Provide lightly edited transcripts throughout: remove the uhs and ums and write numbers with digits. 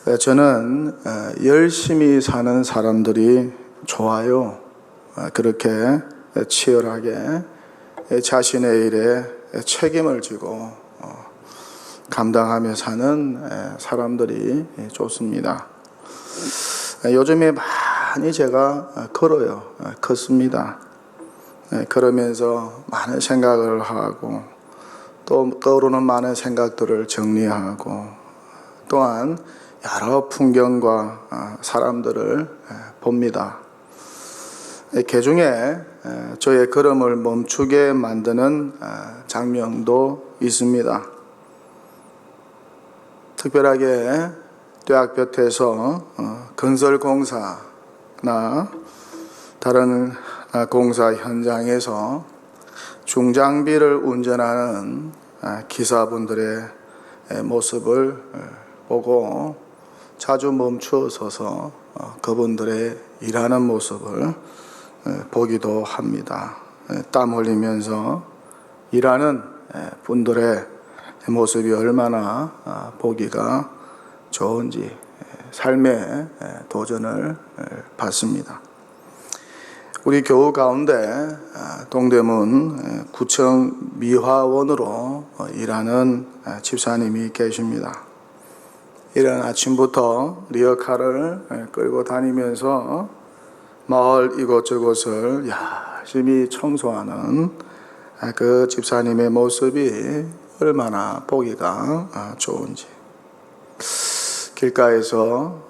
저는 열심히 사는 사람들이 좋아요. 그렇게 치열하게 자신의 일에 책임을 지고 감당하며 사는 사람들이 좋습니다. 요즘에 많이 제가 걸어요. 걷습니다. 걸으면서 많은 생각을 하고 또 떠오르는 많은 생각들을 정리하고 또한 여러 풍경과 사람들을 봅니다. 그 중에 저의 걸음을 멈추게 만드는 장면도 있습니다. 특별하게 대학볕에서 건설공사나 다른 공사 현장에서 중장비를 운전하는 기사분들의 모습을 보고 자주 멈추어 서서 그분들의 일하는 모습을 보기도 합니다. 땀 흘리면서 일하는 분들의 모습이 얼마나 보기가 좋은지 삶의 도전을 받습니다. 우리 교우 가운데 동대문 구청 미화원으로 일하는 집사님이 계십니다. 이른 아침부터 리어카를 끌고 다니면서 마을 이곳저곳을 열심히 청소하는 그 집사님의 모습이 얼마나 보기가 좋은지. 길가에서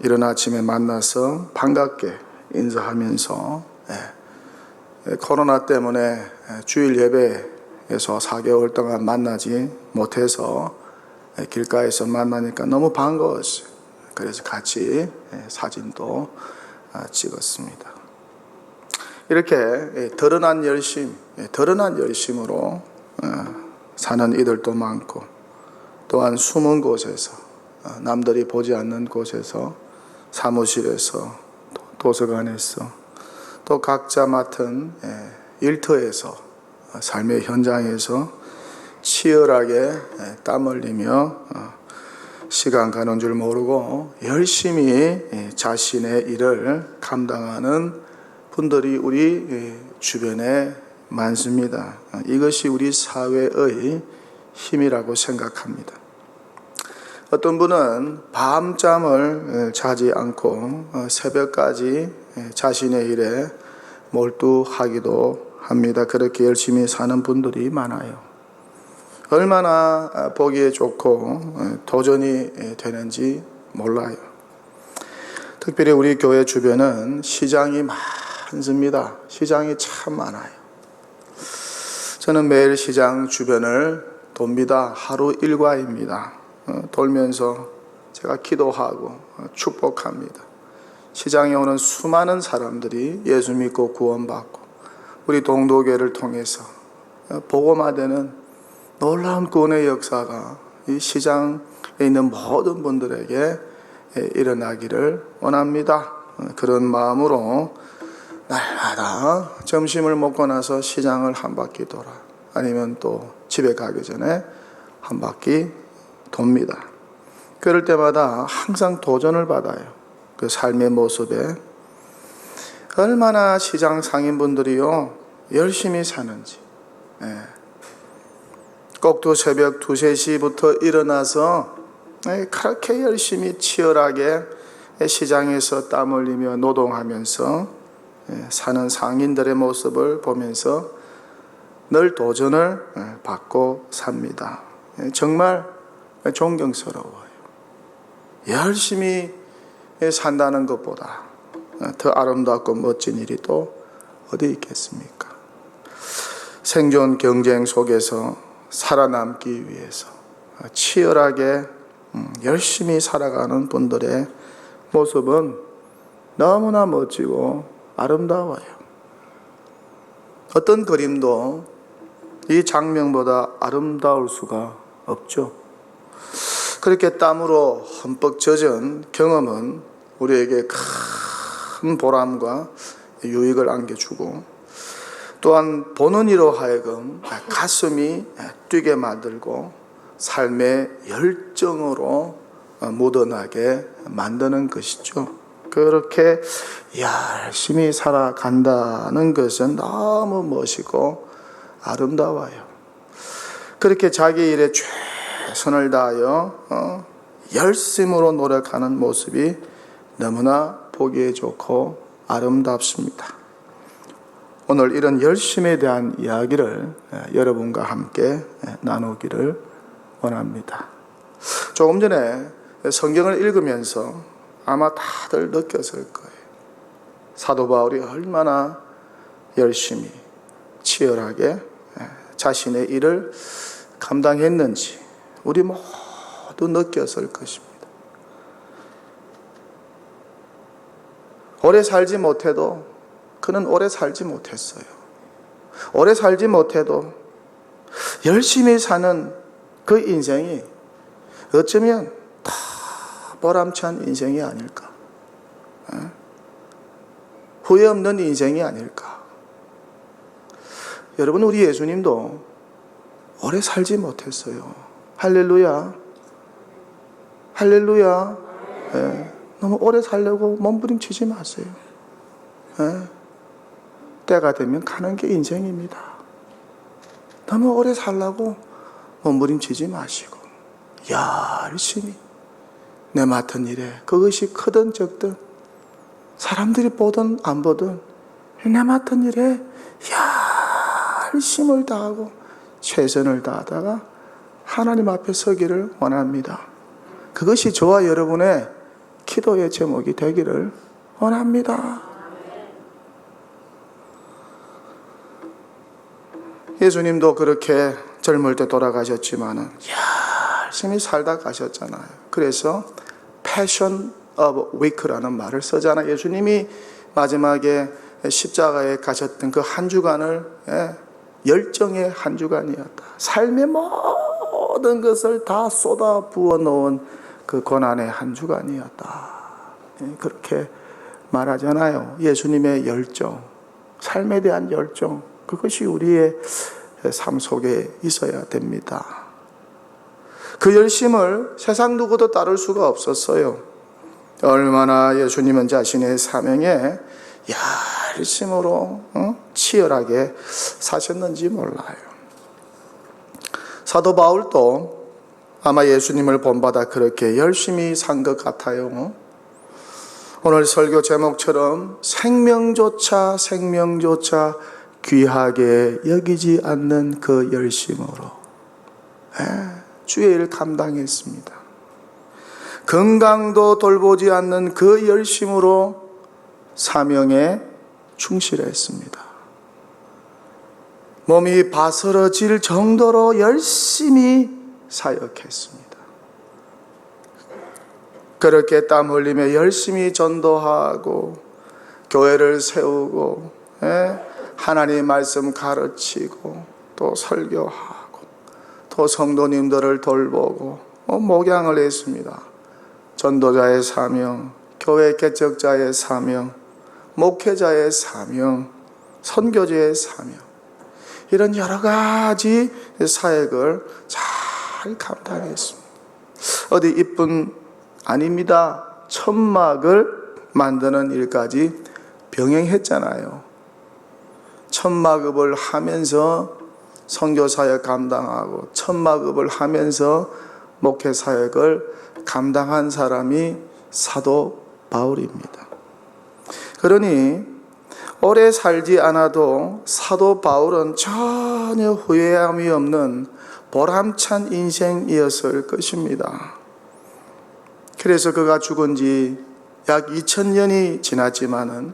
이른 아침에 만나서 반갑게 인사하면서 코로나 때문에 주일 예배에서 4개월 동안 만나지 못해서 길가에서 만나니까 너무 반가웠어요. 그래서 같이 사진도 찍었습니다. 이렇게 드러난 열심으로 사는 이들도 많고 또한 숨은 곳에서 남들이 보지 않는 곳에서 사무실에서 도서관에서 또 각자 맡은 일터에서 삶의 현장에서 치열하게 땀 흘리며 시간 가는 줄 모르고 열심히 자신의 일을 감당하는 분들이 우리 주변에 많습니다. 이것이 우리 사회의 힘이라고 생각합니다. 어떤 분은 밤잠을 자지 않고 새벽까지 자신의 일에 몰두하기도 합니다. 그렇게 열심히 사는 분들이 많아요. 얼마나 보기에 좋고 도전이 되는지 몰라요. 특별히 우리 교회 주변은 시장이 많습니다. 시장이 참 많아요. 저는 매일 시장 주변을 돕니다. 하루 일과입니다. 돌면서 제가 기도하고 축복합니다. 시장에 오는 수많은 사람들이 예수 믿고 구원받고 우리 동도교회를 통해서 복음화되는 놀라운 구원의 역사가 이 시장에 있는 모든 분들에게 일어나기를 원합니다. 그런 마음으로 날마다 점심을 먹고 나서 시장을 한 바퀴 돌아 아니면 또 집에 가기 전에 한 바퀴 돕니다. 그럴 때마다 항상 도전을 받아요. 그 삶의 모습에 얼마나 시장 상인분들이요 열심히 사는지. 꼭두 새벽 2, 3시부터 일어나서 그렇게 열심히 치열하게 시장에서 땀 흘리며 노동하면서 사는 상인들의 모습을 보면서 늘 도전을 받고 삽니다. 정말 존경스러워요. 열심히 산다는 것보다 더 아름답고 멋진 일이 또 어디 있겠습니까? 생존 경쟁 속에서 살아남기 위해서 치열하게 열심히 살아가는 분들의 모습은 너무나 멋지고 아름다워요. 어떤 그림도 이 장면보다 아름다울 수가 없죠. 그렇게 땀으로 흠뻑 젖은 경험은 우리에게 큰 보람과 유익을 안겨주고 또한 보는 이로 하여금 가슴이 뛰게 만들고 삶의 열정으로 묻어나게 만드는 것이죠. 그렇게 열심히 살아간다는 것은 너무 멋있고 아름다워요. 그렇게 자기 일에 최선을 다하여 열심으로 노력하는 모습이 너무나 보기에 좋고 아름답습니다. 오늘 이런 열심에 대한 이야기를 여러분과 함께 나누기를 원합니다. 조금 전에 성경을 읽으면서 아마 다들 느꼈을 거예요. 사도 바울이 얼마나 열심히 치열하게 자신의 일을 감당했는지 우리 모두 느꼈을 것입니다. 오래 살지 못해도 그는 오래 살지 못했어요. 오래 살지 못해도 열심히 사는 그 인생이 어쩌면 다 보람찬 인생이 아닐까. 후회 없는 인생이 아닐까. 여러분, 우리 예수님도 오래 살지 못했어요. 할렐루야. 할렐루야. 너무 오래 살려고 몸부림치지 마세요. 때가 되면 가는 게 인생입니다. 너무 오래 살라고 몸부림치지 마시고 열심히 내 맡은 일에 그것이 크든 적든 사람들이 보든 안 보든 내 맡은 일에 열심을 다하고 최선을 다하다가 하나님 앞에 서기를 원합니다. 그것이 저와 여러분의 기도의 제목이 되기를 원합니다. 예수님도 그렇게 젊을 때 돌아가셨지만은 열심히 살다 가셨잖아요. 그래서 패션 오브 위크라는 말을 쓰잖아요. 예수님이 마지막에 십자가에 가셨던 그 한 주간을 열정의 한 주간이었다. 삶의 모든 것을 다 쏟아 부어 놓은 그 고난의 한 주간이었다. 그렇게 말하잖아요. 예수님의 열정, 삶에 대한 열정, 그것이 우리의 삶 속에 있어야 됩니다. 그 열심을 세상 누구도 따를 수가 없었어요. 얼마나 예수님은 자신의 사명에 열심으로 치열하게 사셨는지 몰라요. 사도 바울도 아마 예수님을 본받아 그렇게 열심히 산 것 같아요. 오늘 설교 제목처럼 생명조차 귀하게 여기지 않는 그 열심으로 주의 일 감당했습니다. 건강도 돌보지 않는 그 열심으로 사명에 충실했습니다. 몸이 바스러질 정도로 열심히 사역했습니다. 그렇게 땀 흘리며 열심히 전도하고 교회를 세우고 하나님의 말씀 가르치고 또 설교하고 또 성도님들을 돌보고 목양을 했습니다. 전도자의 사명, 교회 개척자의 사명, 목회자의 사명, 선교제의 사명, 이런 여러 가지 사역을 잘 감당했습니다. 어디 이뿐 아닙니다. 천막을 만드는 일까지 병행했잖아요. 천막업을 하면서 선교사역 감당하고 천막업을 하면서 목회사역을 감당한 사람이 사도 바울입니다. 그러니 오래 살지 않아도 사도 바울은 전혀 후회함이 없는 보람찬 인생이었을 것입니다. 그래서 그가 죽은 지 약 2000년이 지났지만은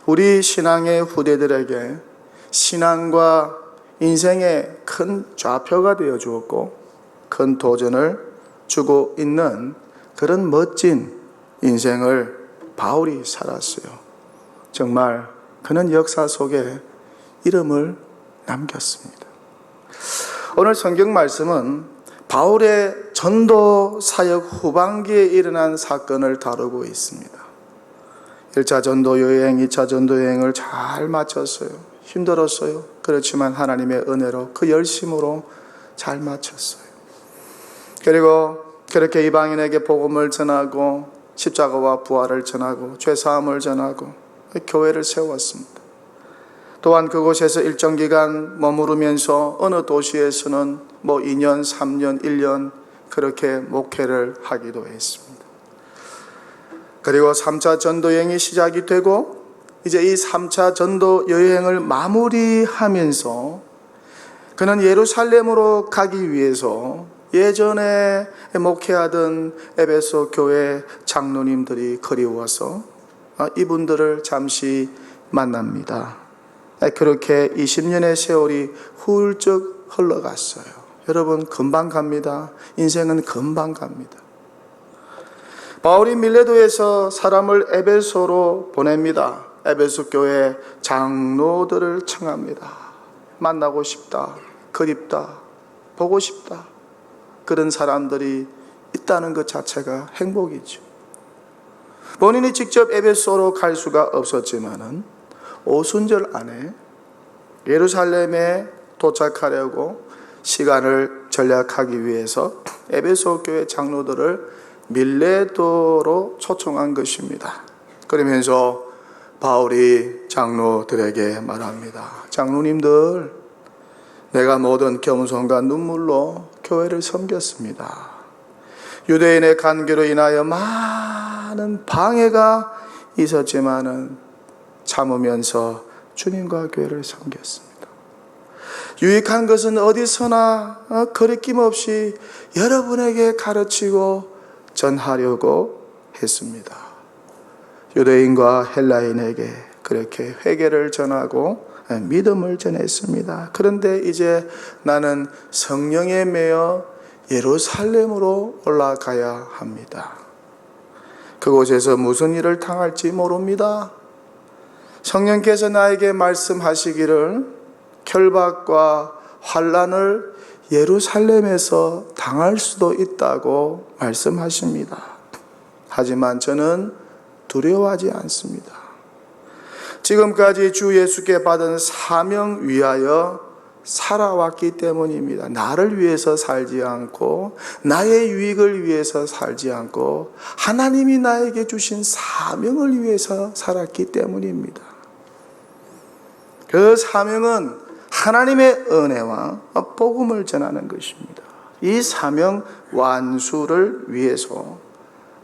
우리 신앙의 후대들에게 신앙과 인생의 큰 좌표가 되어 주었고 큰 도전을 주고 있는 그런 멋진 인생을 바울이 살았어요. 정말 그는 역사 속에 이름을 남겼습니다. 오늘 성경 말씀은 바울의 전도 사역 후반기에 일어난 사건을 다루고 있습니다. 1차 전도 여행, 2차 전도 여행을 잘 마쳤어요. 힘들었어요. 그렇지만 하나님의 은혜로 그 열심으로 잘 마쳤어요. 그리고 그렇게 이방인에게 복음을 전하고 십자가와 부활을 전하고 죄사함을 전하고 교회를 세웠습니다. 또한 그곳에서 일정 기간 머무르면서 어느 도시에서는 2년, 3년, 1년 그렇게 목회를 하기도 했습니다. 그리고 3차 전도 여행이 시작이 되고 이제 이 3차 전도 여행을 마무리하면서 그는 예루살렘으로 가기 위해서 예전에 목회하던 에베소 교회 장로님들이 그리워서 이분들을 잠시 만납니다. 그렇게 20년의 세월이 훌쩍 흘러갔어요. 여러분, 금방 갑니다. 인생은 금방 갑니다. 바울이 밀레도에서 사람을 에베소로 보냅니다. 에베소 교회 장로들을 청합니다. 만나고 싶다, 그립다, 보고 싶다. 그런 사람들이 있다는 것 자체가 행복이죠. 본인이 직접 에베소로 갈 수가 없었지만은 오순절 안에 예루살렘에 도착하려고 시간을 전략하기 위해서 에베소 교회 장로들을 밀레도로 초청한 것입니다. 그러면서 바울이 장로들에게 말합니다. 장로님들, 내가 모든 겸손과 눈물로 교회를 섬겼습니다. 유대인의 간계로 인하여 많은 방해가 있었지만은 참으면서 주님과 교회를 섬겼습니다. 유익한 것은 어디서나 거리낌 없이 여러분에게 가르치고 전하려고 했습니다. 유대인과 헬라인에게 그렇게 회개를 전하고 믿음을 전했습니다. 그런데 이제 나는 성령에 매여 예루살렘으로 올라가야 합니다. 그곳에서 무슨 일을 당할지 모릅니다. 성령께서 나에게 말씀하시기를 결박과 환난을 예루살렘에서 당할 수도 있다고 말씀하십니다. 하지만 저는 두려워하지 않습니다. 지금까지 주 예수께 받은 사명 위하여 살아왔기 때문입니다. 나를 위해서 살지 않고 나의 유익을 위해서 살지 않고 하나님이 나에게 주신 사명을 위해서 살았기 때문입니다. 그 사명은 하나님의 은혜와 복음을 전하는 것입니다. 이 사명 완수를 위해서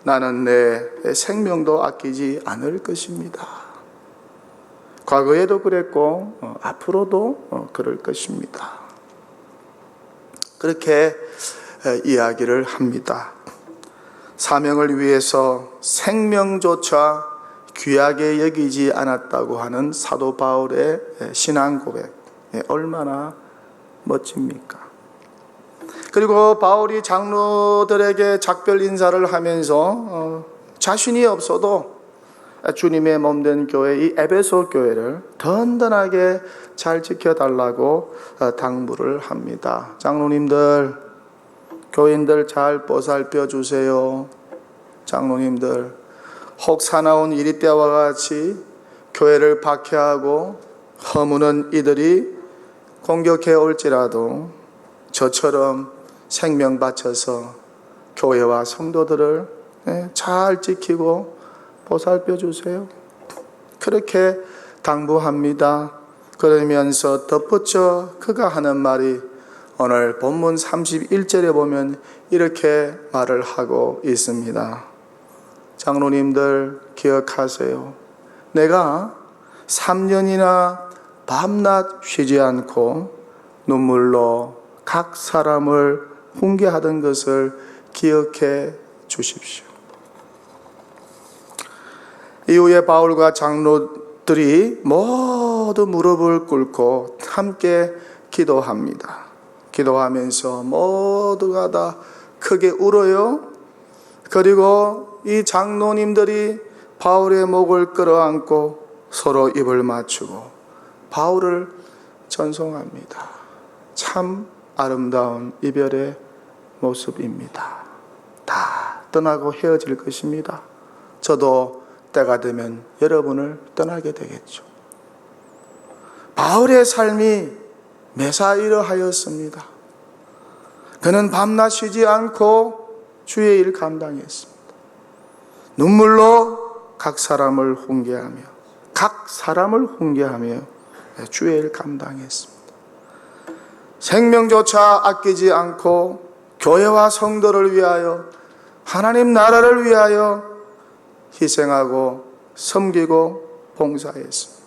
나는 내 생명도 아끼지 않을 것입니다. 과거에도 그랬고 앞으로도 그럴 것입니다. 그렇게 이야기를 합니다. 사명을 위해서 생명조차 귀하게 여기지 않았다고 하는 사도 바울의 신앙 고백, 얼마나 멋집니까? 그리고 바울이 장로들에게 작별 인사를 하면서 자신이 없어도 주님의 몸된 교회, 이 에베소 교회를 든든하게 잘 지켜달라고 당부를 합니다. 장로님들, 교인들 잘 보살펴 주세요. 장로님들, 혹 사나운 이리 때와 같이 교회를 박해하고 허무는 이들이 공격해 올지라도 저처럼 생명 바쳐서 교회와 성도들을 잘 지키고 보살펴 주세요. 그렇게 당부합니다. 그러면서 덧붙여 그가 하는 말이 오늘 본문 31절에 보면 이렇게 말을 하고 있습니다. 장로님들 기억하세요. 내가 3년이나 밤낮 쉬지 않고 눈물로 각 사람을 훈계하던 것을 기억해 주십시오. 이후에 바울과 장로들이 모두 무릎을 꿇고 함께 기도합니다. 기도하면서 모두가 다 크게 울어요. 그리고 이 장로님들이 바울의 목을 끌어안고 서로 입을 맞추고 바울을 전송합니다. 참 아름다운 이별의 모습입니다. 다 떠나고 헤어질 것입니다. 저도 때가 되면 여러분을 떠나게 되겠죠. 바울의 삶이 매사 이러하였습니다. 그는 밤낮 쉬지 않고 주의 일 감당했습니다. 눈물로 각 사람을 훈계하며 주의 일 감당했습니다. 생명조차 아끼지 않고 교회와 성도를 위하여 하나님 나라를 위하여 희생하고 섬기고 봉사했습니다.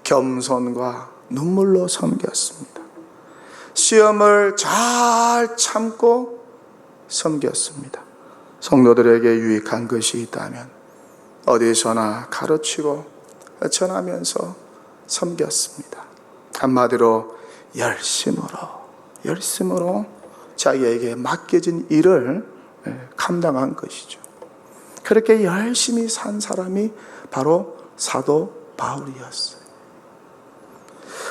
겸손과 눈물로 섬겼습니다. 시험을 잘 참고 섬겼습니다. 성도들에게 유익한 것이 있다면 어디서나 가르치고 전하면서 섬겼습니다. 한마디로 열심으로 자기에게 맡겨진 일을 감당한 것이죠. 그렇게 열심히 산 사람이 바로 사도 바울이었어요.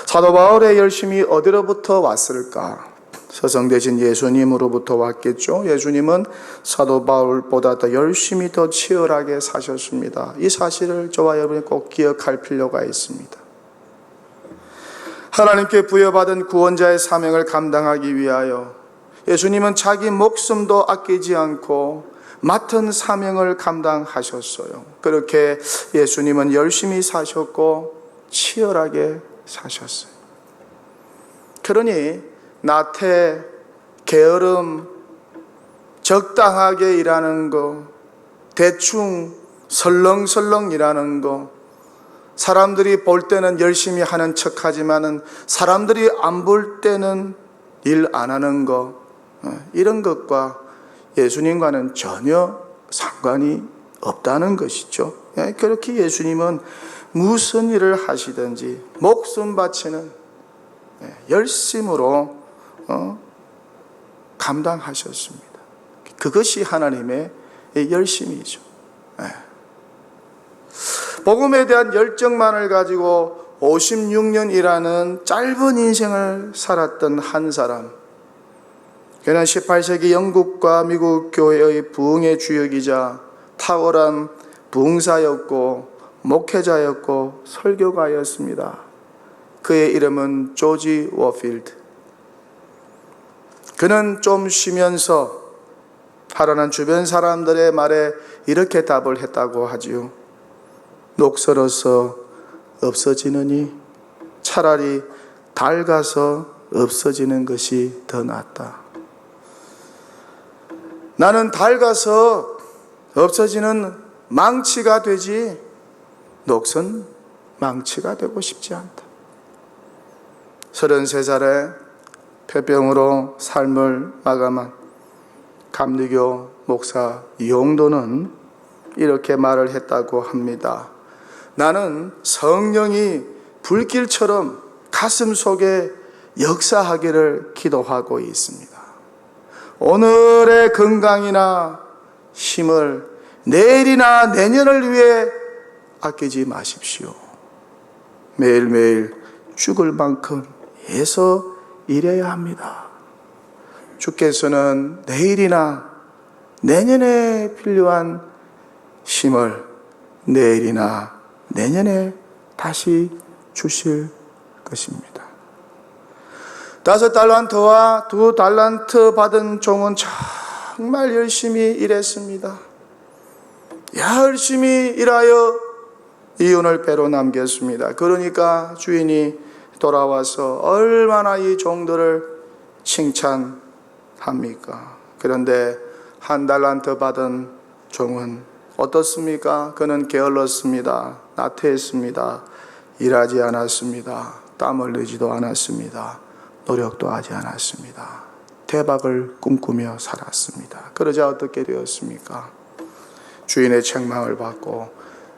사도 바울의 열심이 어디로부터 왔을까? 서성되신 예수님으로부터 왔겠죠. 예수님은 사도 바울보다 더 열심히 더 치열하게 사셨습니다. 이 사실을 저와 여러분이 꼭 기억할 필요가 있습니다. 하나님께 부여받은 구원자의 사명을 감당하기 위하여 예수님은 자기 목숨도 아끼지 않고 맡은 사명을 감당하셨어요. 그렇게 예수님은 열심히 사셨고 치열하게 사셨어요. 그러니 나태, 게으름, 적당하게 일하는 거, 대충 설렁설렁 일하는 거, 사람들이 볼 때는 열심히 하는 척하지만은 사람들이 안 볼 때는 일 안 하는 거, 이런 것과 예수님과는 전혀 상관이 없다는 것이죠. 그렇게 예수님은 무슨 일을 하시든지 목숨 바치는 열심으로 감당하셨습니다. 그것이 하나님의 열심이죠. 복음에 대한 열정만을 가지고 56년이라는 짧은 인생을 살았던 한 사람, 그는 18세기 영국과 미국 교회의 부흥의 주역이자 탁월한 부흥사였고 목회자였고 설교가였습니다. 그의 이름은 조지 워필드. 그는 좀 쉬면서 하라는 주변 사람들의 말에 이렇게 답을 했다고 하지요. 녹슬어서 없어지느니 차라리 낡아서 없어지는 것이 더 낫다. 나는 낡아서 없어지는 망치가 되지 녹슨 망치가 되고 싶지 않다. 33살에 폐병으로 삶을 마감한 감리교 목사 이용도는 이렇게 말을 했다고 합니다. 나는 성령이 불길처럼 가슴 속에 역사하기를 기도하고 있습니다. 오늘의 건강이나 힘을 내일이나 내년을 위해 아끼지 마십시오. 매일매일 죽을 만큼 애써 일해야 합니다. 주께서는 내일이나 내년에 필요한 힘을 내일이나 내년에 다시 주실 것입니다. 5달란트와 2달란트 받은 종은 정말 열심히 일했습니다. 열심히 일하여 이윤을 배로 남겼습니다. 그러니까 주인이 돌아와서 얼마나 이 종들을 칭찬합니까? 그런데 1달란트 받은 종은 어떻습니까? 그는 게을렀습니다. 나태했습니다. 일하지 않았습니다. 땀 흘리지도 않았습니다. 노력도 하지 않았습니다. 대박을 꿈꾸며 살았습니다. 그러자 어떻게 되었습니까? 주인의 책망을 받고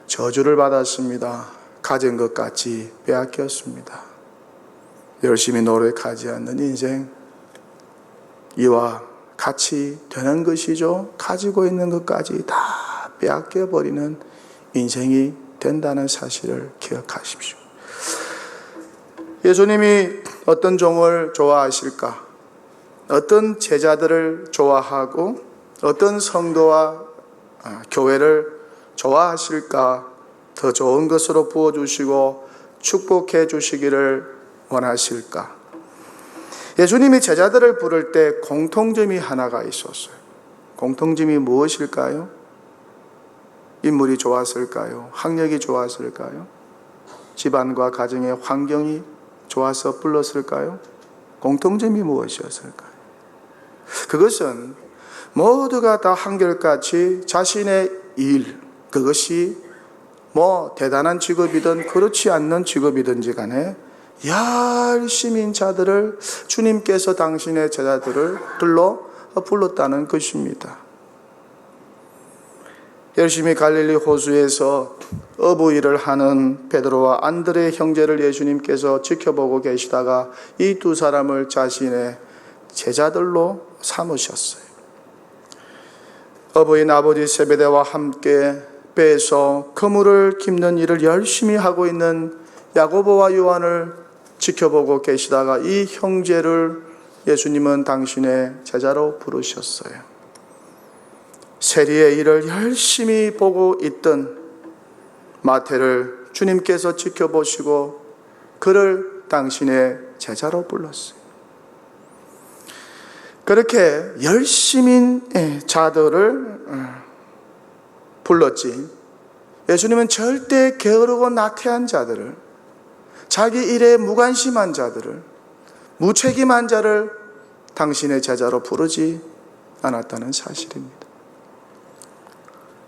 저주를 받았습니다. 가진 것 같이 빼앗겼습니다. 열심히 노력하지 않는 인생, 이와 같이 되는 것이죠. 가지고 있는 것까지 다 빼앗겨버리는 인생이 된다는 사실을 기억하십시오. 예수님이 어떤 종을 좋아하실까? 어떤 제자들을 좋아하고 어떤 성도와 교회를 좋아하실까? 더 좋은 것으로 부어주시고 축복해 주시기를 원하실까? 예수님이 제자들을 부를 때 공통점이 하나가 있었어요. 공통점이 무엇일까요? 인물이 좋았을까요? 학력이 좋았을까요? 집안과 가정의 환경이 좋아서 불렀을까요? 공통점이 무엇이었을까요? 그것은 모두가 다 한결같이 자신의 일, 그것이 대단한 직업이든 그렇지 않는 직업이든지 간에 열심인 자들을 주님께서 당신의 제자들로 불렀다는 것입니다. 열심히 갈릴리 호수에서 어부일을 하는 베드로와 안드레 형제를 예수님께서 지켜보고 계시다가 이 두 사람을 자신의 제자들로 삼으셨어요. 어부인 아버지 세베대와 함께 배에서 그물을 깁는 일을 열심히 하고 있는 야고보와 요한을 지켜보고 계시다가 이 형제를 예수님은 당신의 제자로 부르셨어요. 세리의 일을 열심히 보고 있던 마태를 주님께서 지켜보시고 그를 당신의 제자로 불렀어요. 그렇게 열심인 자들을 불렀지, 예수님은 절대 게으르고 나태한 자들을, 자기 일에 무관심한 자들을, 무책임한 자를 당신의 제자로 부르지 않았다는 사실입니다.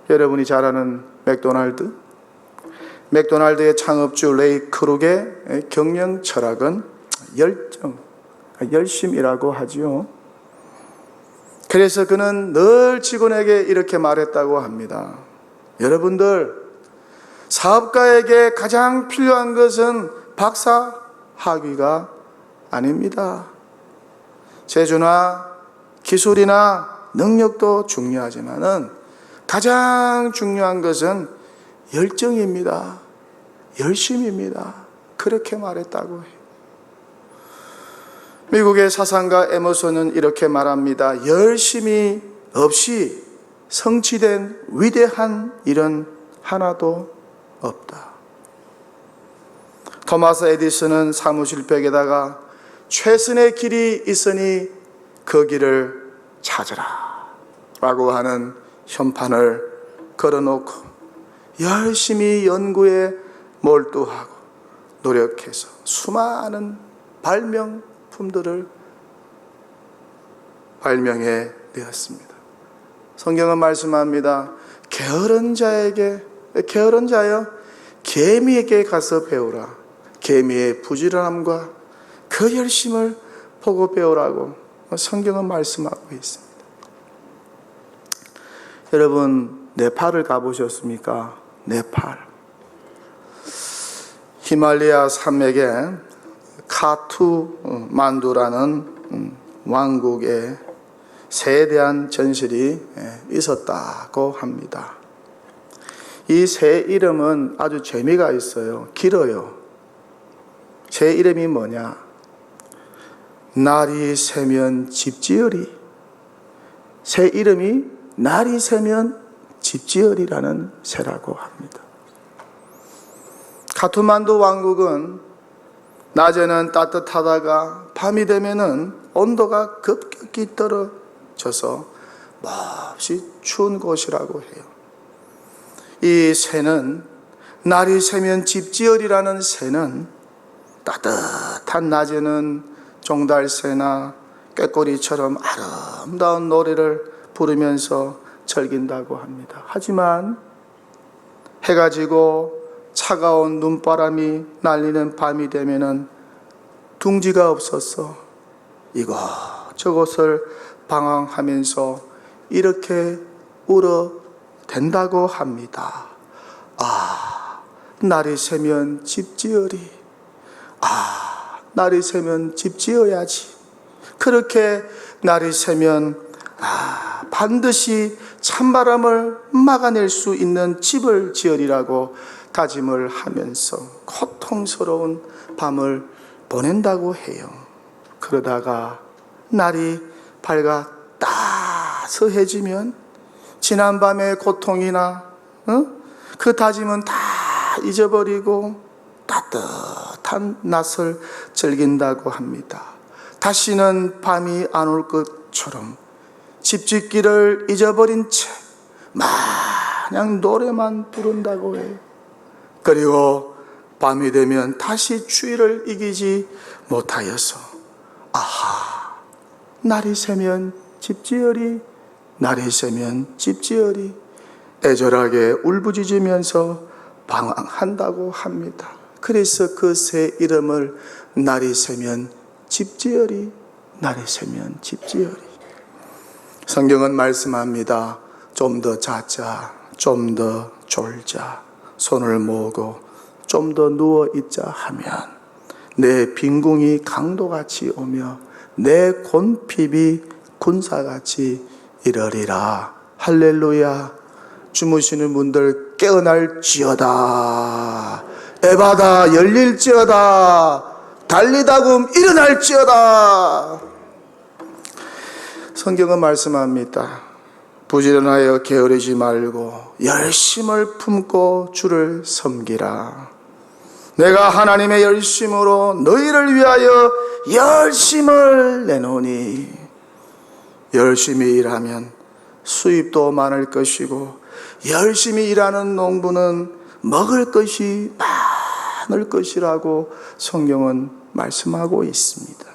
여러분이 잘 아는 맥도날드의 창업주 레이 크룩의 경영 철학은 열심이라고 하지요. 그래서 그는 늘 직원에게 이렇게 말했다고 합니다. 여러분들, 사업가에게 가장 필요한 것은 박사 학위가 아닙니다. 재주나 기술이나 능력도 중요하지만은 가장 중요한 것은 열정입니다. 열심입니다. 그렇게 말했다고 해요. 미국의 사상가 에머슨은 이렇게 말합니다. 열심이 없이 성취된 위대한 일은 하나도 없다. 토마스 에디슨은 사무실 벽에다가 최선의 길이 있으니 그 길을 찾으라 라고 하는 현판을 걸어놓고 열심히 연구에 몰두하고 노력해서 수많은 발명품들을 발명해 내었습니다. 성경은 말씀합니다. 게으른 자여 개미에게 가서 배우라. 개미의 부지런함과 그 열심을 보고 배우라고 성경은 말씀하고 있습니다. 여러분, 네팔을 가보셨습니까? 네팔. 히말라야 산맥에 카투만두라는 왕국에 새에 대한 전설이 있었다고 합니다. 이 새 이름은 아주 재미가 있어요. 길어요. 새 이름이 뭐냐? 날이 새면 집지으리. 새 이름이 날이 새면 집지으리라는 새라고 합니다. 카투만두 왕국은 낮에는 따뜻하다가 밤이 되면은 온도가 급격히 떨어져서 몹시 추운 곳이라고 해요. 이 새는 날이 새면 집지으리라는 새는 따뜻한 낮에는 종달새나 꾀꼬리처럼 아름다운 노래를 부르면서 즐긴다고 합니다. 하지만 해가 지고 차가운 눈바람이 날리는 밤이 되면은 둥지가 없어서 이곳저곳을 방황하면서 이렇게 울어댄다고 합니다. 날이 새면 집 지으리. 날이 새면 집 지어야지. 그렇게 날이 새면 반드시 찬바람을 막아낼 수 있는 집을 지으리라고 다짐을 하면서 고통스러운 밤을 보낸다고 해요. 그러다가 날이 밝아 따스해지면 지난밤의 고통이나 그 다짐은 다 잊어버리고 따뜻한 낮을 즐긴다고 합니다. 다시는 밤이 안 올 것처럼 집 짓기를 잊어버린 채 마냥 노래만 부른다고 해요. 그리고 밤이 되면 다시 추위를 이기지 못하여서 아하, 날이 새면 집지어리, 날이 새면 집지어리 애절하게 울부짖으면서 방황한다고 합니다. 그래서 그 새 이름을 날이 새면 집지어리, 날이 새면 집지어리. 성경은 말씀합니다. 좀 더 자자, 좀 더 졸자, 손을 모으고 좀 더 누워 있자 하면 내 빈궁이 강도같이 오며 내 곤핍이 군사같이 이러리라. 할렐루야. 주무시는 분들 깨어날지어다. 에바다 열릴지어다. 달리다금 일어날지어다. 성경은 말씀합니다. 부지런하여 게으르지 말고 열심을 품고 주를 섬기라. 내가 하나님의 열심으로 너희를 위하여 열심을 내노니. 열심히 일하면 수입도 많을 것이고 열심히 일하는 농부는 먹을 것이 많을 것이라고 성경은 말씀하고 있습니다.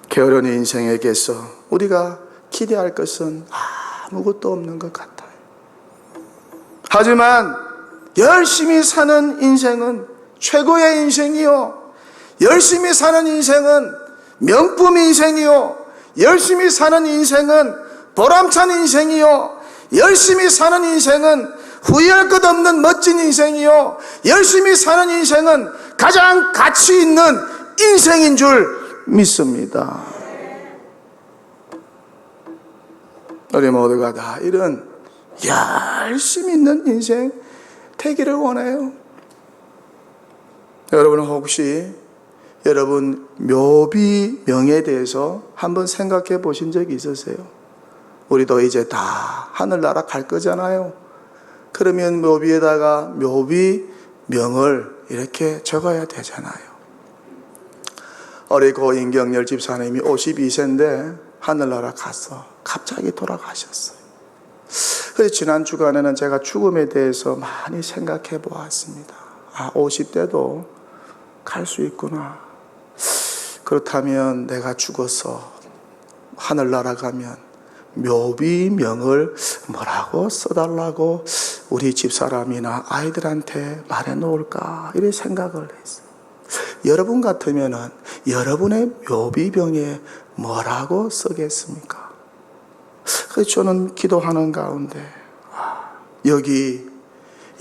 게으른 인생에게서 우리가 기대할 것은 아무것도 없는 것 같아요. 하지만 열심히 사는 인생은 최고의 인생이요, 열심히 사는 인생은 명품 인생이요, 열심히 사는 인생은 보람찬 인생이요, 열심히 사는 인생은 후회할 것 없는 멋진 인생이요, 열심히 사는 인생은 가장 가치 있는 인생인 줄 믿습니다. 우리 모두가 다 이런 열심히 있는 인생 되기를 원해요. 여러분 혹시 여러분 묘비명에 대해서 한번 생각해 보신 적이 있으세요? 우리도 이제 다 하늘나라 갈 거잖아요. 그러면 묘비에다가 묘비명을 이렇게 적어야 되잖아요. 우리 고인경열 집사님이 52세인데 하늘나라 가서 갑자기 돌아가셨어요. 그래서 지난 주간에는 제가 죽음에 대해서 많이 생각해 보았습니다. 50대도 갈 수 있구나. 그렇다면 내가 죽어서 하늘나라 가면 묘비명을 뭐라고 써달라고 우리 집사람이나 아이들한테 말해 놓을까, 이런 생각을 했어요. 여러분 같으면 여러분의 묘비병에 뭐라고 쓰겠습니까? 그래서 저는 기도하는 가운데 여기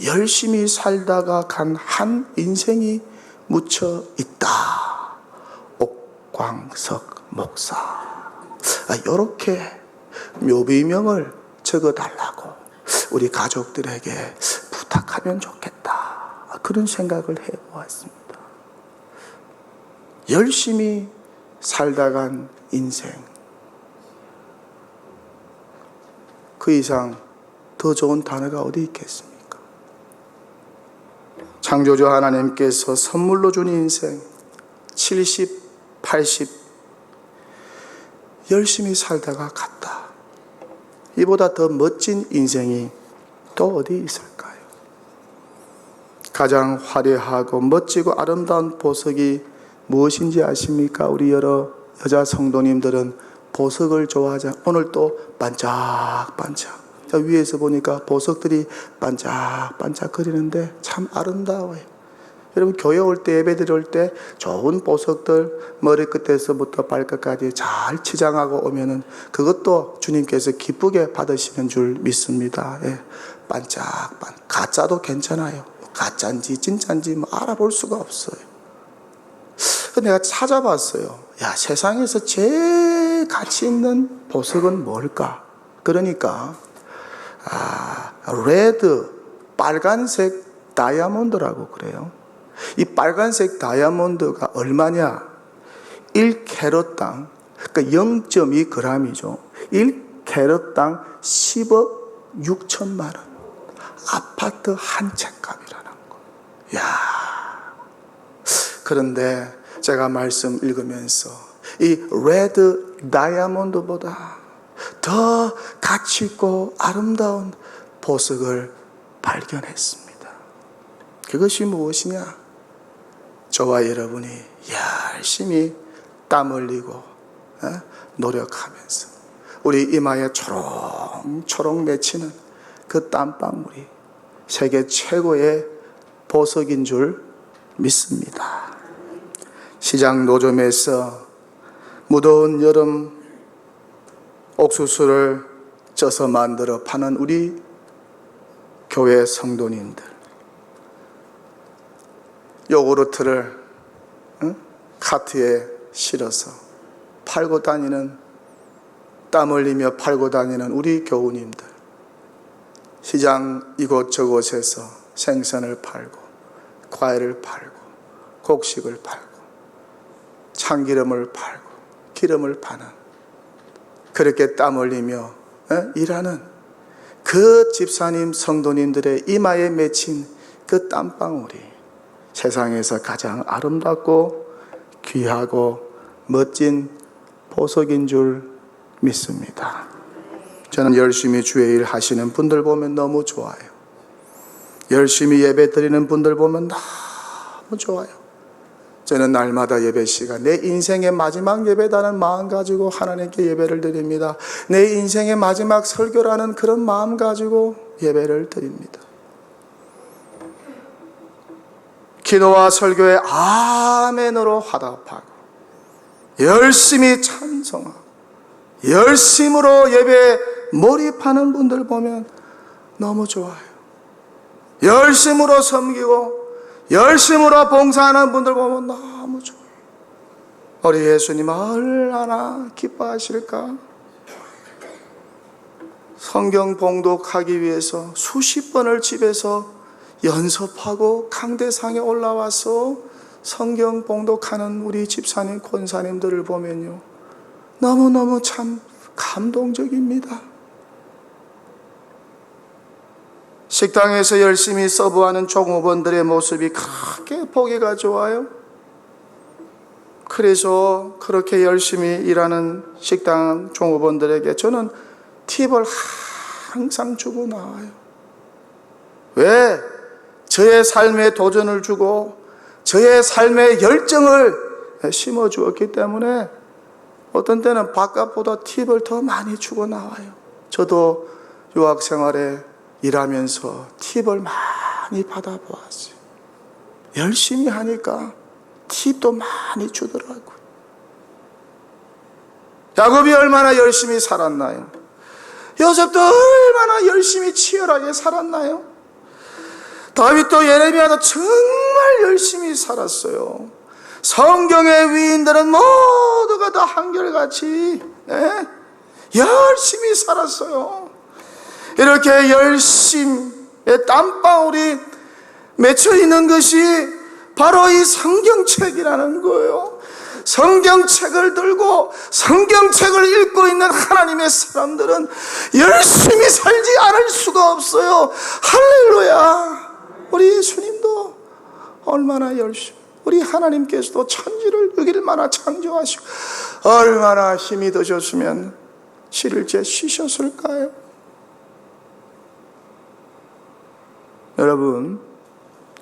열심히 살다가 간 한 인생이 묻혀 있다. 옥광석 목사. 이렇게 묘비명을 적어달라고 우리 가족들에게 부탁하면 좋겠다. 그런 생각을 해보았습니다. 열심히 살다간 인생, 그 이상 더 좋은 단어가 어디 있겠습니까? 창조주 하나님께서 선물로 준 인생 70, 80 열심히 살다가 갔다. 이보다 더 멋진 인생이 또 어디 있을까요? 가장 화려하고 멋지고 아름다운 보석이 무엇인지 아십니까? 우리 여러 여자 성도님들은 보석을 좋아하잖아요. 오늘 또 반짝반짝. 위에서 보니까 보석들이 반짝반짝 거리는데 참 아름다워요. 여러분 교회 올 때, 예배 드릴 때 좋은 보석들 머리끝에서부터 발끝까지 잘 치장하고 오면은 그것도 주님께서 기쁘게 받으시는 줄 믿습니다. 예. 반짝반짝. 가짜도 괜찮아요. 가짜인지 진짜인지 알아볼 수가 없어요. 내가 찾아봤어요. 세상에서 제일 가치 있는 보석은 뭘까? 그러니까 레드, 빨간색 다이아몬드라고 그래요. 이 빨간색 다이아몬드가 얼마냐? 1캐럿당, 그러니까 0.2g이죠. 1캐럿당 10억 6천만 원. 아파트 한 채 값이라는 거. 그런데 제가 말씀 읽으면서 이 레드 다이아몬드보다 더 가치 있고 아름다운 보석을 발견했습니다. 그것이 무엇이냐? 저와 여러분이 열심히 땀 흘리고 노력하면서 우리 이마에 초롱초롱 맺히는 그 땀방울이 세계 최고의 보석인 줄 믿습니다. 시장 노점에서 무더운 여름 옥수수를 쪄서 만들어 파는 우리 교회 성도님들, 요구르트를 카트에 실어서 팔고 다니는, 땀 흘리며 팔고 다니는 우리 교우님들, 시장 이곳저곳에서 생선을 팔고 과일을 팔고 곡식을 팔고 참기름을 팔고 기름을 파는, 그렇게 땀 흘리며 일하는 그 집사님 성도님들의 이마에 맺힌 그 땀방울이 세상에서 가장 아름답고 귀하고 멋진 보석인 줄 믿습니다. 저는 열심히 주의 일 하시는 분들 보면 너무 좋아요. 열심히 예배 드리는 분들 보면 너무 좋아요. 저는 날마다 예배 시간, 내 인생의 마지막 예배다는 마음 가지고 하나님께 예배를 드립니다. 내 인생의 마지막 설교라는 그런 마음 가지고 예배를 드립니다. 기도와 설교에 아멘으로 화답하고 열심히 찬송하고 열심으로 예배에 몰입하는 분들 보면 너무 좋아요. 열심으로 섬기고 열심으로 봉사하는 분들 보면 너무 좋아요. 우리 예수님 얼마나 기뻐하실까? 성경 봉독하기 위해서 수십 번을 집에서 연습하고 강대상에 올라와서 성경 봉독하는 우리 집사님, 권사님들을 보면요, 너무너무 참 감동적입니다. 식당에서 열심히 서브하는 종업원들의 모습이 그렇게 보기가 좋아요. 그래서 그렇게 열심히 일하는 식당 종업원들에게 저는 팁을 항상 주고 나와요. 왜? 저의 삶에 도전을 주고 저의 삶에 열정을 심어주었기 때문에 어떤 때는 바깥보다 팁을 더 많이 주고 나와요. 저도 유학 생활에 일하면서 팁을 많이 받아보았어요. 열심히 하니까 팁도 많이 주더라고요. 야곱이 얼마나 열심히 살았나요? 요셉도 얼마나 열심히 치열하게 살았나요? 다윗도 예레미야도 정말 열심히 살았어요. 성경의 위인들은 모두가 다 한결같이 열심히 살았어요. 이렇게 열심의 땀방울이 맺혀 있는 것이 바로 이 성경책이라는 거예요. 성경책을 들고 성경책을 읽고 있는 하나님의 사람들은 열심히 살지 않을 수가 없어요. 할렐루야. 우리 예수님도 얼마나 열심히, 우리 하나님께서도 천지를 6일 만나 창조하시고 얼마나 힘이 드셨으면 7일째 쉬셨을까요? 여러분,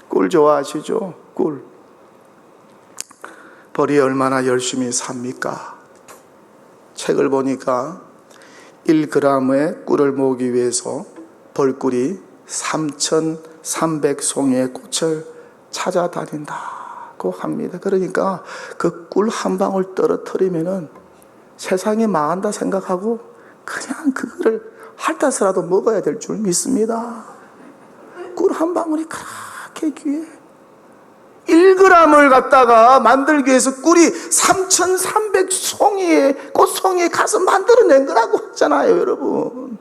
꿀 좋아하시죠? 꿀. 벌이 얼마나 열심히 삽니까? 책을 보니까 1g의 꿀을 모으기 위해서 벌꿀이 3,300송이의 꽃을 찾아다닌다고 합니다. 그러니까 그 꿀 한 방울 떨어뜨리면은 세상이 망한다 생각하고 그냥 그거를 핥아서라도 먹어야 될 줄 믿습니다. 꿀 한 방울이 그렇게 귀해. 1g을 갖다가 만들기 위해서 꿀이 3,300송이의 꽃송이에 가서 만들어낸 거라고 했잖아요, 여러분.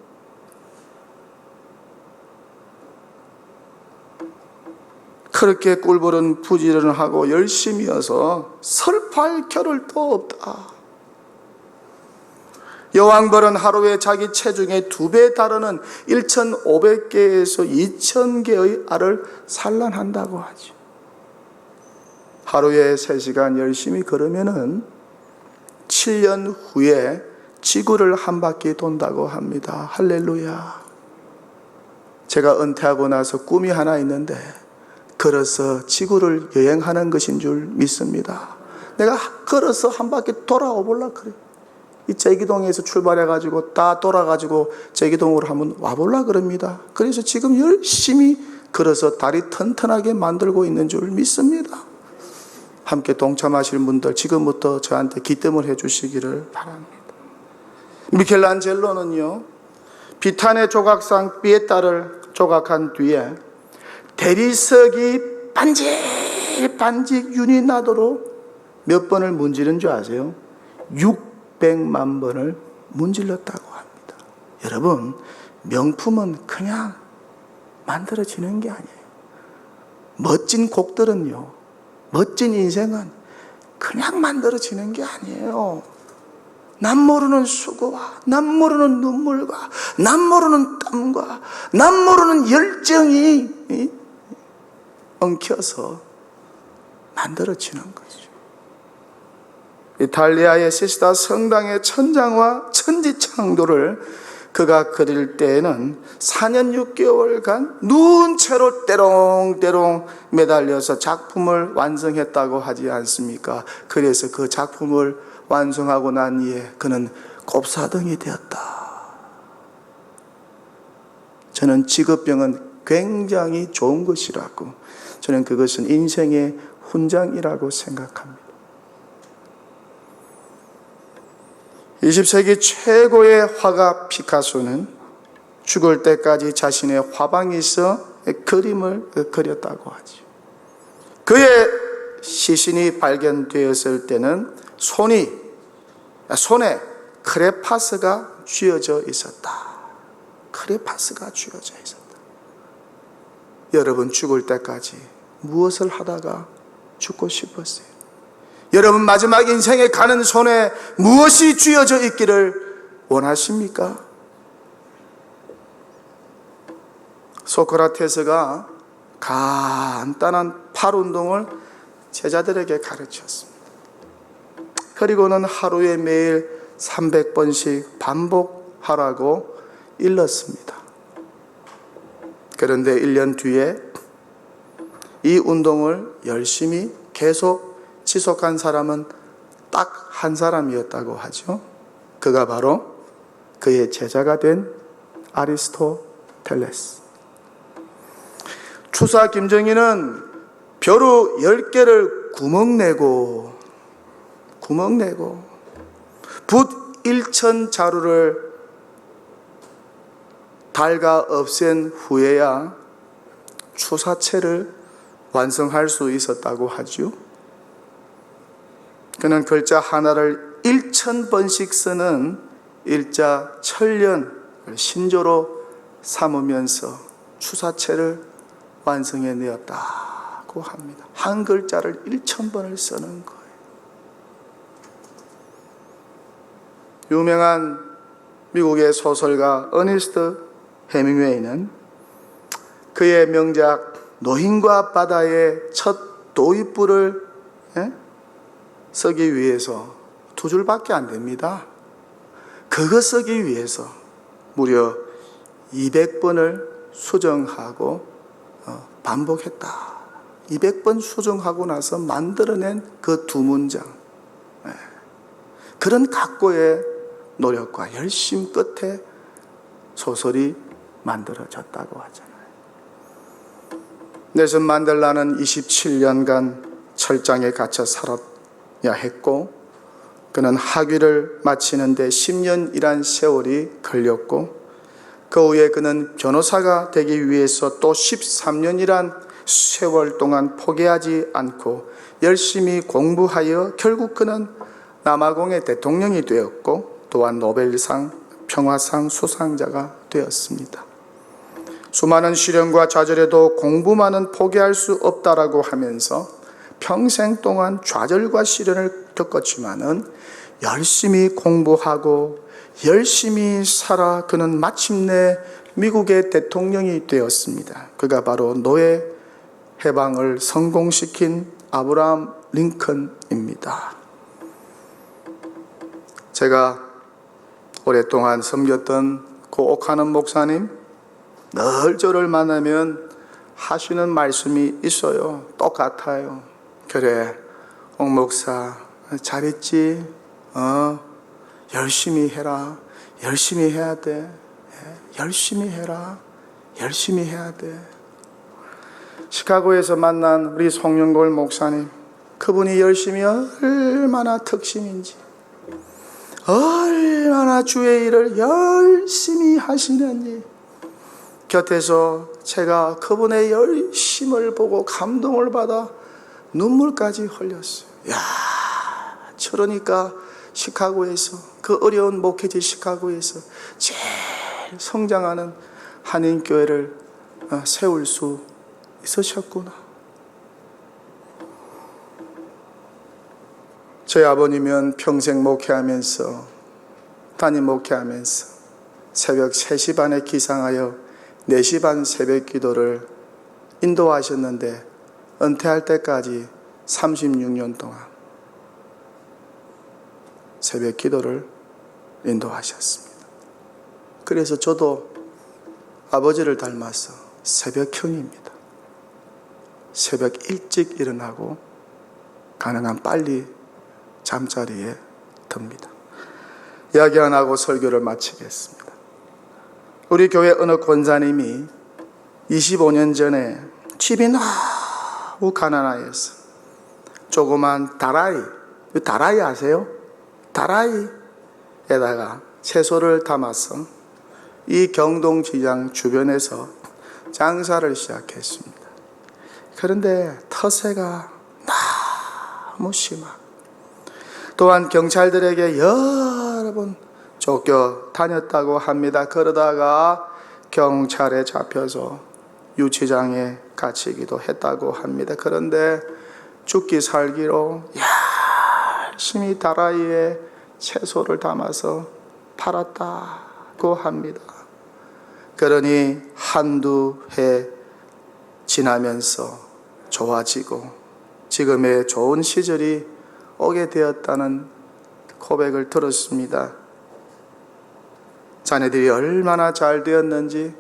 그렇게 꿀벌은 부지런을 하고 열심히여서 설파할 겨를도 없다. 여왕벌은 하루에 자기 체중의 2배 다르는 1,500개에서 2,000개의 알을 산란한다고 하죠. 하루에 3시간 열심히 걸으면은 27년 후에 지구를 한 바퀴 돈다고 합니다. 할렐루야. 제가 은퇴하고 나서 꿈이 하나 있는데 걸어서 지구를 여행하는 것인 줄 믿습니다. 내가 걸어서 한 바퀴 돌아와 볼라 그래. 이 제기동에서 출발해가지고 다 돌아가지고 제기동으로 한번 와볼라 그럽니다. 그래서 지금 열심히 걸어서 다리 튼튼하게 만들고 있는 줄 믿습니다. 함께 동참하실 분들 지금부터 저한테 기뜸을 해주시기를 바랍니다. 미켈란젤로는요, 비탄의 조각상 피에타를 조각한 뒤에 대리석이 반질반질 윤이 나도록 몇 번을 문지른 줄 아세요? 600만 번을 문질렀다고 합니다. 여러분, 명품은 그냥 만들어지는 게 아니에요. 멋진 곡들은요, 멋진 인생은 그냥 만들어지는 게 아니에요. 남 모르는 수고와 남 모르는 눈물과 남 모르는 땀과 남 모르는 열정이 엉켜서 만들어지는 거죠. 이탈리아의 시스타 성당의 천장과 천지창도를 그가 그릴 때에는 4년 6개월간 누운 채로 때롱때롱 매달려서 작품을 완성했다고 하지 않습니까? 그래서 그 작품을 완성하고 난 이에 그는 곱사등이 되었다. 저는 직업병은 굉장히 좋은 것이라고, 저는 그것은 인생의 훈장이라고 생각합니다. 20세기 최고의 화가 피카소는 죽을 때까지 자신의 화방에서 그림을 그렸다고 하죠. 그의 시신이 발견되었을 때는 손에 크레파스가 쥐어져 있었다. 크레파스가 쥐어져 있었다. 여러분, 죽을 때까지 무엇을 하다가 죽고 싶었어요? 여러분, 마지막 인생에 가는 손에 무엇이 쥐어져 있기를 원하십니까? 소크라테스가 간단한 팔 운동을 제자들에게 가르쳤습니다. 그리고는 하루에 매일 300번씩 반복하라고 일렀습니다. 그런데 1년 뒤에 이 운동을 열심히 계속 지속한 사람은 딱 한 사람이었다고 하죠. 그가 바로 그의 제자가 된 아리스토텔레스. 추사 김정희는 벼루 10개를 구멍내고 붓 1천 자루를 달가 없앤 후에야 추사체를 완성할 수 있었다고 하죠. 그는 글자 하나를 1000번씩 쓰는 일자 천년을 신조로 삼으면서 추사체를 완성해내었다고 합니다. 한 글자를 1000번을 쓰는 거예요. 유명한 미국의 소설가 어니스트 헤밍웨이는 그의 명작 노인과 바다의 첫 도입부를 쓰기 위해서 2줄밖에 안 됩니다. 그거 쓰기 위해서 무려 200번을 수정하고 반복했다. 200번 수정하고 나서 만들어낸 그 2문장. 그런 각고의 노력과 열심 끝에 소설이 만들어졌다고 하잖아요. 넬슨 만델라는 27년간 철장에 갇혀 살았야 했고, 그는 학위를 마치는데 10년이란 세월이 걸렸고, 그 후에 그는 변호사가 되기 위해서 또 13년이란 세월 동안 포기하지 않고 열심히 공부하여 결국 그는 남아공의 대통령이 되었고, 또한 노벨상 평화상 수상자가 되었습니다. 수많은 시련과 좌절에도 공부만은 포기할 수 없다라고 하면서 평생 동안 좌절과 시련을 겪었지만은 열심히 공부하고 열심히 살아 그는 마침내 미국의 대통령이 되었습니다. 그가 바로 노예 해방을 성공시킨 아브라함 링컨입니다. 제가 오랫동안 섬겼던 그 옥하는 목사님, 늘 저를 만나면 하시는 말씀이 있어요. 똑같아요. 그래, 옥 목사 잘했지? 열심히 해라. 열심히 해야 돼. 열심히 해라. 열심히 해야 돼. 시카고에서 만난 우리 송영골 목사님, 그분이 열심히 얼마나 특심인지, 얼마나 주의 일을 열심히 하시는지, 곁에서 제가 그분의 열심을 보고 감동을 받아 눈물까지 흘렸어요. 야, 저러니까 시카고에서, 그 어려운 목회지 시카고에서 제일 성장하는 한인교회를 세울 수 있으셨구나. 저희 아버님은 평생 목회하면서, 담임 목회하면서 새벽 3시 반에 기상하여 4시 반 새벽 기도를 인도하셨는데, 은퇴할 때까지 36년 동안 새벽 기도를 인도하셨습니다. 그래서 저도 아버지를 닮아서 새벽형입니다. 새벽 일찍 일어나고 가능한 빨리 잠자리에 듭니다. 이야기 안 하고 설교를 마치겠습니다. 우리 교회 어느 권사님이 25년 전에 집이 너무 가난하여서 조그만 다라이 아세요? 다라이에다가 채소를 담아서 이 경동시장 주변에서 장사를 시작했습니다. 그런데 터세가 너무 심하고, 또한 경찰들에게 여러 번 쫓겨다녔다고 합니다. 그러다가 경찰에 잡혀서 유치장에 갇히기도 했다고 합니다. 그런데 죽기 살기로 열심히 다라이에 채소를 담아서 팔았다고 합니다. 그러니 한두 해 지나면서 좋아지고 지금의 좋은 시절이 오게 되었다는 고백을 들었습니다. 자네들이 얼마나 잘 되었는지,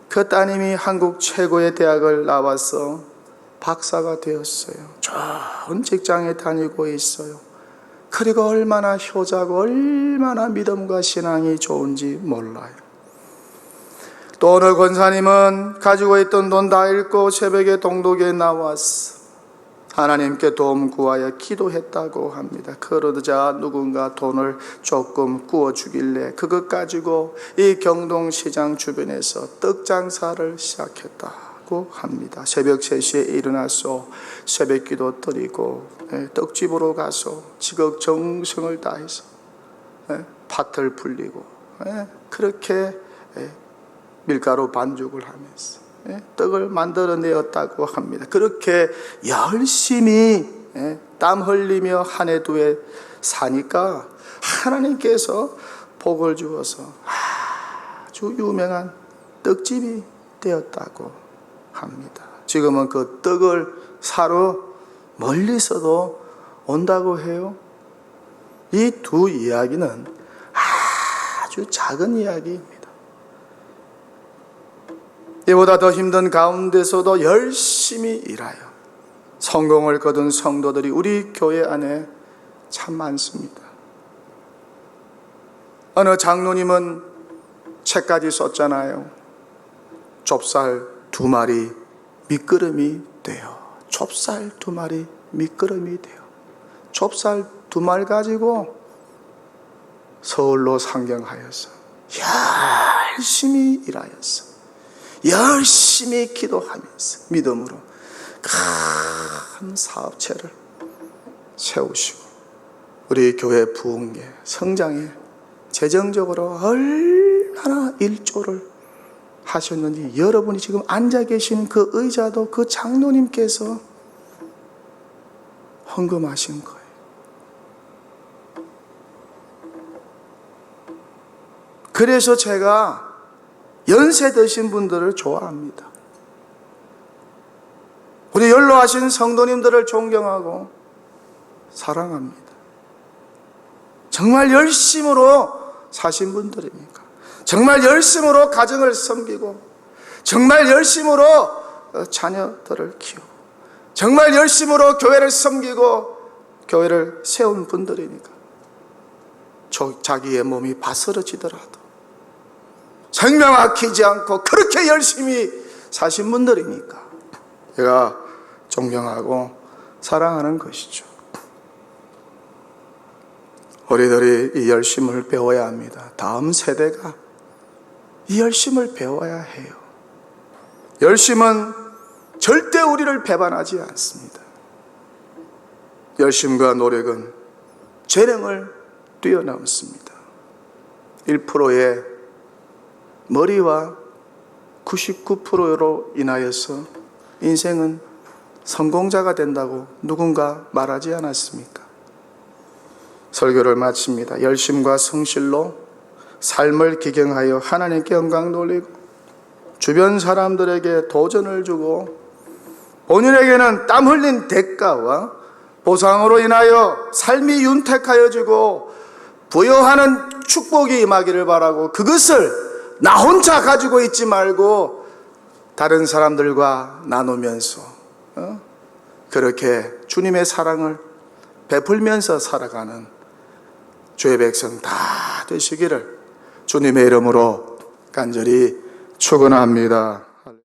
그 따님이 한국 최고의 대학을 나와서 박사가 되었어요. 좋은 직장에 다니고 있어요. 그리고 얼마나 효자고 얼마나 믿음과 신앙이 좋은지 몰라요. 또 어느 권사님은 가지고 있던 돈 다 잃고 새벽에 동독에 나왔어 하나님께 도움 구하여 기도했다고 합니다. 그러자 누군가 돈을 조금 구워주길래 그것 가지고 이 경동시장 주변에서 떡 장사를 시작했다고 합니다. 새벽 3시에 일어나서 새벽 기도 드리고 떡집으로 가서 지극정성을 다해서 팥을 불리고 그렇게 밀가루 반죽을 하면서 떡을 만들어내었다고 합니다. 그렇게 열심히 땀 흘리며 한 해 두 해 사니까 하나님께서 복을 주어서 아주 유명한 떡집이 되었다고 합니다. 지금은 그 떡을 사러 멀리서도 온다고 해요. 이 두 이야기는 아주 작은 이야기입니다. 이보다 더 힘든 가운데서도 열심히 일하여 성공을 거둔 성도들이 우리 교회 안에 참 많습니다. 어느 장로님은 책까지 썼잖아요. 좁쌀 2마리 미끄럼이 돼요. 좁쌀 2마리 미끄럼이 돼요. 좁쌀 2마리 가지고 서울로 상경하여서 열심히 일하였어. 열심히 기도하면서 믿음으로 큰 사업체를 세우시고 우리 교회 부흥에 성장에 재정적으로 얼마나 일조를 하셨는지 여러분이 지금 앉아 계신 그 의자도 그 장로님께서 헌금하신 거예요. 그래서 제가 연세 드신 분들을 좋아합니다. 우리 연로하신 성도님들을 존경하고 사랑합니다. 정말 열심으로 사신 분들입니까? 정말 열심으로 가정을 섬기고 정말 열심으로 자녀들을 키우고 정말 열심으로 교회를 섬기고 교회를 세운 분들이니까 자기의 몸이 바스러지더라도 생명 아끼지 않고 그렇게 열심히 사신 분들이니까 제가 존경하고 사랑하는 것이죠. 우리들이 이 열심을 배워야 합니다. 다음 세대가 이 열심을 배워야 해요. 열심은 절대 우리를 배반하지 않습니다. 열심과 노력은 재능을 뛰어넘습니다. 1%의 머리와 99%로 인하여서 인생은 성공자가 된다고 누군가 말하지 않았습니까? 설교를 마칩니다. 열심과 성실로 삶을 기경하여 하나님께 영광 돌리고 주변 사람들에게 도전을 주고 본인에게는 땀 흘린 대가와 보상으로 인하여 삶이 윤택하여지고 부여하는 축복이 임하기를 바라고 그것을 나 혼자 가지고 있지 말고 다른 사람들과 나누면서 그렇게 주님의 사랑을 베풀면서 살아가는 주의 백성 다 되시기를 주님의 이름으로 간절히 축원합니다.